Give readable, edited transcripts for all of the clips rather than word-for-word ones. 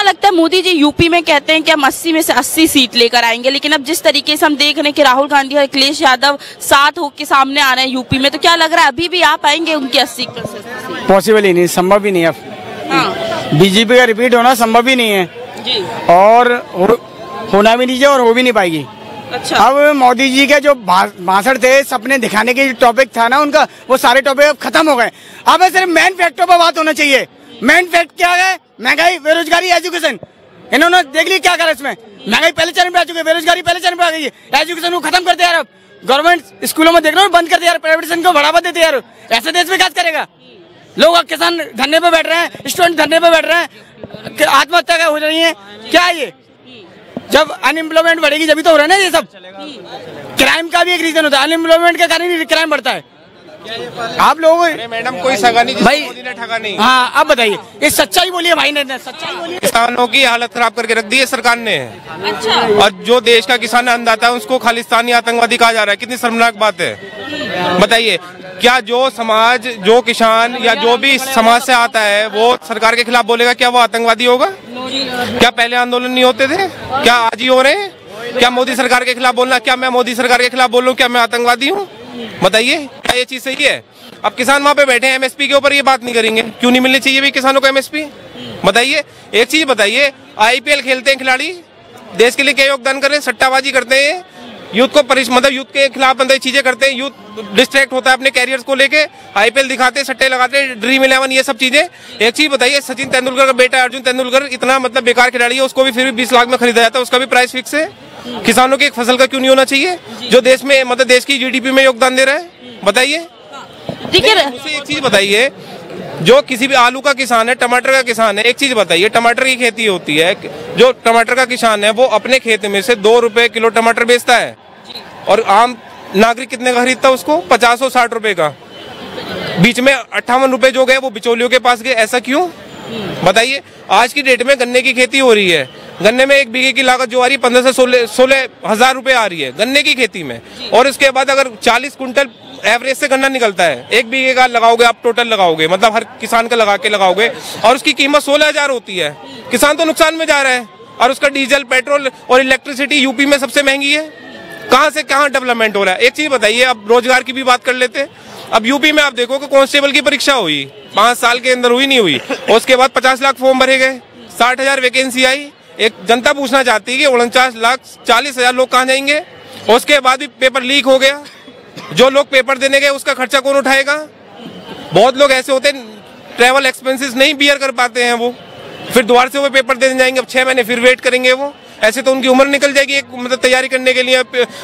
लगता है मोदी जी यूपी में कहते हैं कि हम 80 में से 80 सीट लेकर आएंगे, लेकिन अब जिस तरीके से हम देख रहे हैं कि राहुल गांधी और अखिलेश यादव साथ होकर सामने आ रहे हैं यूपी में, तो क्या लग रहा है अभी भी आ पाएंगे उनकी 80%? पॉसिबल ही नहीं, संभव ही नहीं। अब बीजेपी का रिपीट होना संभव ही नहीं है जी, और होना भी नहीं चाहिए और हो भी नहीं पाएगी। अच्छा, अब मोदी जी के जो भाषण थे, सपने दिखाने के जो टॉपिक था ना उनका, वो सारे टॉपिक अब खत्म हो गए। अब सिर्फ मेन फैक्टों पर बात होना चाहिए। मेन फैक्ट क्या है? महंगाई, बेरोजगारी, एजुकेशन। इन्होंने देख ली क्या करा इसमें। महंगाई पहले चरण पे आ चुकी है, बेरोजगारी पहले चरण पे आ गई है, एजुकेशन को खत्म कर दिया यार। अब गवर्नमेंट स्कूलों में देख रहे हो बंद कर दिया यार, प्राइवेटाइजेशन को बढ़ावा देते यार। ऐसे देश में क्या करेगा? लोग, किसान धरने पे बैठ रहे हैं, स्टूडेंट धरने पे बैठ रहे हैं, आत्महत्या हो रही है। क्या ये? जब अनएम्प्लॉयमेंट बढ़ेगी जब तो हो रहा है ना ये सब। क्राइम का भी एक रीजन होता है, अनएम्प्लॉयमेंट के कारण ही क्राइम बढ़ता है। आप लोग मैडम कोई सगा नहीं भाई, मोदी ने ठगा नहीं। हाँ, अब बताइए, ये सच्चाई बोलिए भाई ने, सच्चाई बोलिए। किसानों की हालत खराब करके रख दी है सरकार ने। अच्छा, और जो देश का किसान अन्नदाता है उसको खालिस्तानी आतंकवादी कहा जा रहा है। कितनी शर्मनाक बात है, बताइए। क्या जो समाज, जो किसान या जो भी समाज से आता है वो सरकार के खिलाफ बोलेगा, क्या वो आतंकवादी होगा? क्या पहले आंदोलन नहीं होते थे? क्या आज ही हो रहे हैं? क्या मोदी सरकार के खिलाफ बोलना, क्या मैं मोदी सरकार के खिलाफ बोल रहा हूँ, क्या मैं आतंकवादी हूँ? बताइए, क्या ये चीज सही है? अब किसान वहाँ पे बैठे हैं, एमएसपी के ऊपर ये बात नहीं करेंगे। क्यों नहीं मिलनी चाहिए भी किसानों को एमएसपी? बताइए। एक चीज बताइए, आईपीएल खेलते हैं खिलाड़ी, देश के लिए क्या योगदान कर रहे हैं? सट्टाबाजी करते हैं, यूथ को मतलब यूथ के खिलाफ मतलब चीजें करते हैं, यूथ डिस्ट्रैक्ट होता है अपने कैरियर्स को लेके, आईपीएल दिखाते हैं, सट्टे लगाते हैं, ड्रीम 11, ये सब चीजें। एक चीज बताइए, सचिन तेंदुलकर का बेटा अर्जुन तेंदुलकर इतना मतलब बेकार खिलाड़ी है, उसको भी फिर भी 20 लाख में खरीदा जाता है, उसका भी प्राइस फिक्स है। किसानों की एक फसल का क्यों नहीं होना चाहिए, जो देश में मतलब देश की जीडीपी में योगदान दे रहा है? बताइए। देखिए, मुझे एक चीज बताइए, जो किसी भी आलू का किसान है, टमाटर का किसान है, एक चीज बताइए, टमाटर की खेती होती है, जो टमाटर का किसान है वो अपने खेत में से 2 रुपए किलो टमाटर बेचता है, और आम नागरिक कितने का खरीदता है उसको? 50 और 60 रुपए का। बीच में 58 रुपए जो गए वो बिचौलियों के पास गए। ऐसा क्यों? बताइए। आज की डेट में गन्ने की खेती हो रही है, गन्ने में 1 बीघे की लागत जो आ रही है 15 से 16 हजार रुपए आ रही है गन्ने की खेती में। और इसके बाद अगर 40 कुंटल एवरेज से गन्ना निकलता है, 1 बीघे का लगाओगे आप, टोटल लगाओगे मतलब हर किसान का लगा के लगाओगे, और उसकी कीमत 16,000 होती है। किसान तो नुकसान में जा रहा है, और उसका डीजल, पेट्रोल और इलेक्ट्रिसिटी यूपी में सबसे महंगी है। कहां से कहां डेवलपमेंट हो रहा है? एक चीज बताइए, अब रोजगार की भी बात कर लेते हैं। अब यूपी में आप देखो कि कांस्टेबल की परीक्षा हुई, 5 साल के अंदर हुई नहीं हुई, और उसके बाद 50 लाख फॉर्म भरे गए, 60,000 वैकेंसी आई। एक जनता पूछना चाहती है कि 49,40,000 लोग कहाँ जाएंगे? उसके बाद भी पेपर लीक हो गया, जो लोग पेपर देने गए उसका खर्चा कौन उठाएगा? बहुत लोग ऐसे होते हैं, ट्रेवल एक्सपेंसेस नहीं बियर कर पाते हैं, वो फिर दोबारा से वो पेपर देने जाएंगे, अब 6 महीने फिर वेट करेंगे वो। ऐसे तो उनकी उम्र निकल जाएगी एक मतलब तैयारी करने के लिए,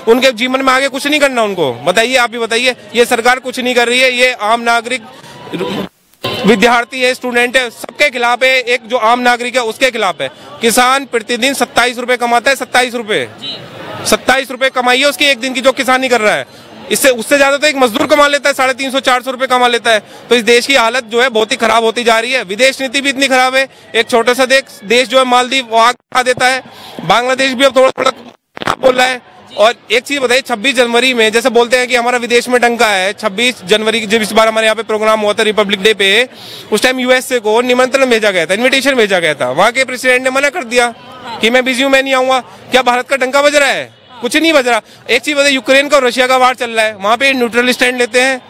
उनके जीवन में आगे कुछ नहीं करना उनको। बताइए, आप भी बताइए। ये सरकार कुछ नहीं कर रही है, ये आम नागरिक, विद्यार्थी है, स्टूडेंट है, सबके खिलाफ है। एक जो आम नागरिक है उसके खिलाफ है। किसान प्रतिदिन 27 रुपए कमाता है, 27 रुपए कमाई है उसकी एक दिन की, जो किसान ही कर रहा है। इससे उससे ज्यादा तो एक मजदूर कमा लेता है, 350-400 रुपए कमा लेता है। तो इस देश की हालत जो है बहुत ही खराब होती जा रही है। विदेश नीति भी इतनी खराब है। एक छोटा सा देश जो है मालदीव, वो आग खा देता है। बांग्लादेश भी अब थोड़ा थोड़ा बोल रहा है। और एक चीज बताइए, 26 जनवरी में जैसे बोलते हैं कि हमारा विदेश में डंका है, 26 जनवरी जब इस बार हमारे यहाँ पे प्रोग्राम हुआ था रिपब्लिक डे पे, उस टाइम यूएसए को निमंत्रण भेजा गया था, इन्विटेशन भेजा गया था। वहाँ के प्रेसिडेंट ने मना कर दिया कि मैं बिजी हूँ, मैं नहीं आऊंगा। क्या भारत का डंका बज रहा है? कुछ नहीं बज रहा। एक चीज बताइए, यूक्रेन का और रशिया का वार चल रहा है, वहाँ पे न्यूट्रल स्टैंड लेते हैं,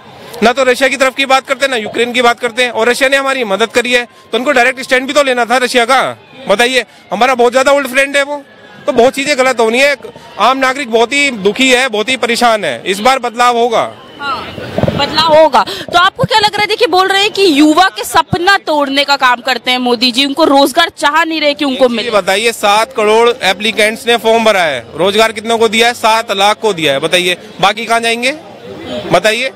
ना तो रशिया की तरफ की बात करते हैं ना यूक्रेन की बात करते हैं। और रशिया ने हमारी मदद करी है तो उनको डायरेक्ट स्टैंड भी तो लेना था रशिया का। बताइए, हमारा बहुत ज्यादा ओल्ड फ्रेंड है वो। तो बहुत चीजें गलत होनी है। आम नागरिक बहुत ही दुखी है, बहुत ही परेशान है। इस बार बदलाव होगा। बदलाव होगा। तो आपको क्या लग रहा है? देखिए, बोल रहे हैं कि युवा के सपना तोड़ने का काम करते हैं मोदी जी, उनको रोजगार चाह नहीं रहे कि उनको मिले। बताइए, 7 करोड़ एप्लीकेंट्स ने फॉर्म भरा है, रोजगार कितनों को दिया है? 7 लाख को दिया है। बताइए, बाकी कहाँ जाएंगे? बताइए।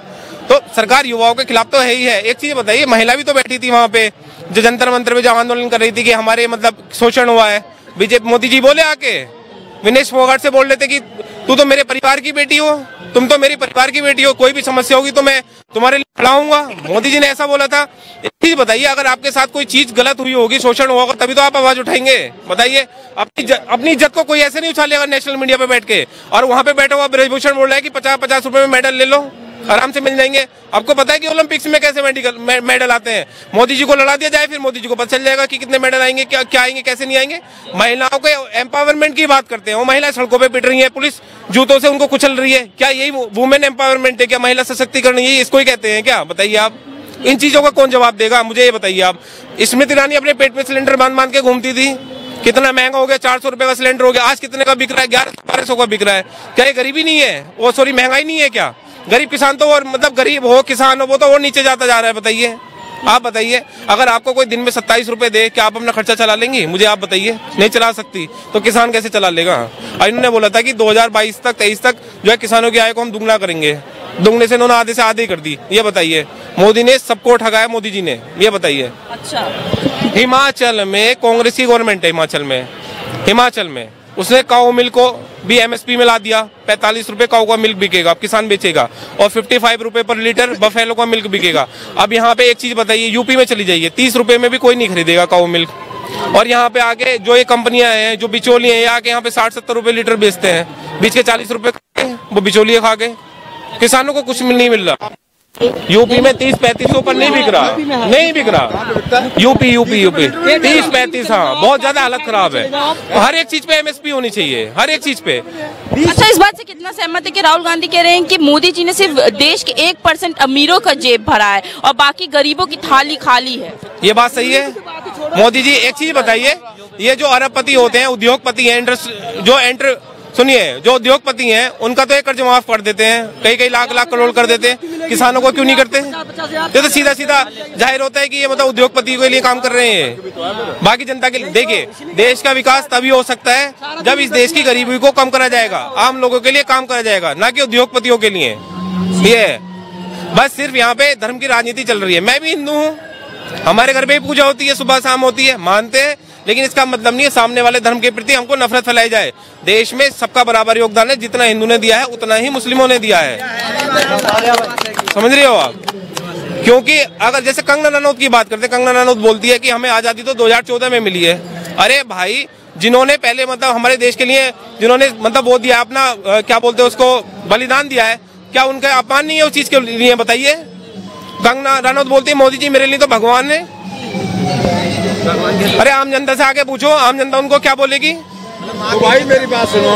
तो सरकार युवाओं के खिलाफ तो है ही है। एक चीज बताइए, महिला भी तो बैठी थी वहाँ पे, जो जंतर मंतर पे जो आंदोलन कर रही थी कि हमारे मतलब शोषण हुआ है। बीजेपी मोदी जी बोले आके, विनेश फोगाट से बोल लेते कि तू तो मेरे परिवार की बेटी हो, तुम तो मेरी परिवार की बेटी हो, कोई भी समस्या होगी तो मैं तुम्हारे लिए खड़ा हूंगा। मोदी जी ने ऐसा बोला था। एक चीज बताइए, अगर आपके साथ कोई चीज गलत हुई होगी, शोषण हुआ होगा, तभी तो आप आवाज उठाएंगे। बताइए, अपनी इज्जत को कोई ऐसे नहीं उछालेगा नेशनल मीडिया पे बैठ के। और वहां पे बैठा हुआ ब्रजभूषण बोल रहा है कि 50-50 रुपए में मेडल ले लो। आराम से मिल जाएंगे। आपको पता है कि ओलंपिक्स में कैसे मेडल आते हैं? मोदी जी को लड़ा दिया जाए, फिर मोदी जी को पता चल जाएगा कि कितने मेडल आएंगे, क्या आएंगे, कैसे नहीं आएंगे। महिलाओं के एम्पावरमेंट की बात करते हैं, वो महिला सड़कों पे पिट रही है, पुलिस जूतों से उनको कुचल रही है। क्या यही वुमेन एम्पावरमेंट है? क्या महिला सशक्तिकरण यही इसको ही कहते हैं क्या? बताइए आप। इन चीजों का कौन जवाब देगा? मुझे ये बताइए आप। स्मृति ईरानी अपने पेट में सिलेंडर बांध के घूमती थी, कितना महंगा हो गया, 400 रुपए का सिलेंडर हो गया, आज कितने का बिक रहा है? 1100-1200 का बिक रहा है। क्या ये गरीबी नहीं है? वो सॉरी महंगाई नहीं है क्या? गरीब किसान तो और मतलब गरीब हो किसान हो वो तो और नीचे जाता जा रहा है। बताइए, आप बताइए, अगर आपको कोई दिन में 27 रुपए दे, क्या आप अपना खर्चा चला लेंगी? मुझे आप बताइए। नहीं चला सकती तो किसान कैसे चला लेगा? और इन्होंने बोला था कि 2022 तक 23 तक जो है किसानों की आय को हम दुगना करेंगे, दुगने से इन्होंने आधे से आधे कर दी। ये बताइए, मोदी ने सबको ठगाया, मोदी जी ने। ये बताइए। अच्छा, हिमाचल में कांग्रेस की गवर्नमेंट है, हिमाचल में उसने काऊ मिल्क को भी एमएसपी में ला दिया। 45 रुपए काऊ का मिल्क बिकेगा, अब किसान बेचेगा, और 55 रुपए पर लीटर बफेलो का मिल्क बिकेगा। अब यहाँ पे एक चीज बताइए, यूपी में चली जाइए, 30 रुपए में भी कोई नहीं खरीदेगा काऊ मिल्क। और यहाँ पे आगे जो ये कंपनियां हैं, जो बिचौलिए हैं, आके यहाँ पे 60-70 रुपए लीटर बेचते हैं, बीच के 40 रुपए वो बिचौलिए खा गए। किसानों को कुछ नहीं मिल रहा। यूपी में 30-35 पर नहीं बिक रहा, यूपी 30-35। हाँ, बहुत ज्यादा हालत खराब है। हर एक चीज पे एमएसपी होनी चाहिए, हर एक चीज पे। अच्छा, इस बात से कितना सहमत है कि राहुल गांधी कह रहे हैं कि मोदी जी ने सिर्फ देश के 1% अमीरों का जेब भरा है और बाकी गरीबों की थाली खाली है? ये बात सही है। मोदी जी एक चीज बताइए, ये जो अरबपति होते हैं, उद्योगपति हैं, सुनिए, जो उद्योगपति हैं उनका तो एक कर्ज माफ कर देते हैं, कई लाख करोड़ कर देते हैं, किसानों को क्यों नहीं करते? ये तो सीधा जाहिर होता है कि ये मतलब उद्योगपति के लिए काम कर रहे हैं, बाकी जनता के लिए। देखिए, देश का विकास तभी हो सकता है जब इस देश की गरीबी को कम करा जाएगा, आम लोगों के लिए काम करा जाएगा, ना कि उद्योगपतियों के लिए। ये बस सिर्फ यहाँ पे धर्म की राजनीति चल रही है। मैं भी हिंदू हूँ, हमारे घर में भी पूजा होती है, सुबह शाम होती है, मानते हैं, लेकिन इसका मतलब नहीं है सामने वाले धर्म के प्रति हमको नफरत फैलाई जाए। देश में सबका बराबर योगदान है, जितना हिंदू ने दिया है उतना ही मुस्लिमों ने दिया है। समझ रहे हो आप? क्योंकि अगर जैसे कंगना रनौत की बात करते हैं, कंगना रनौत बोलती है कि हमें आजादी तो 2014 में मिली है। अरे भाई, जिन्होंने पहले मतलब हमारे देश के लिए जिन्होंने मतलब वो दिया अपना, क्या बोलते हैं उसको, बलिदान दिया है, क्या उनका अपमान नहीं है उस चीज के लिए? बताइए। कंगना रनौत बोलती है मोदी जी मेरे लिए तो भगवान है। अरे आम जनता से आके पूछो, आम जनता उनको क्या बोलेगी? तो भाई मेरी बात सुनो।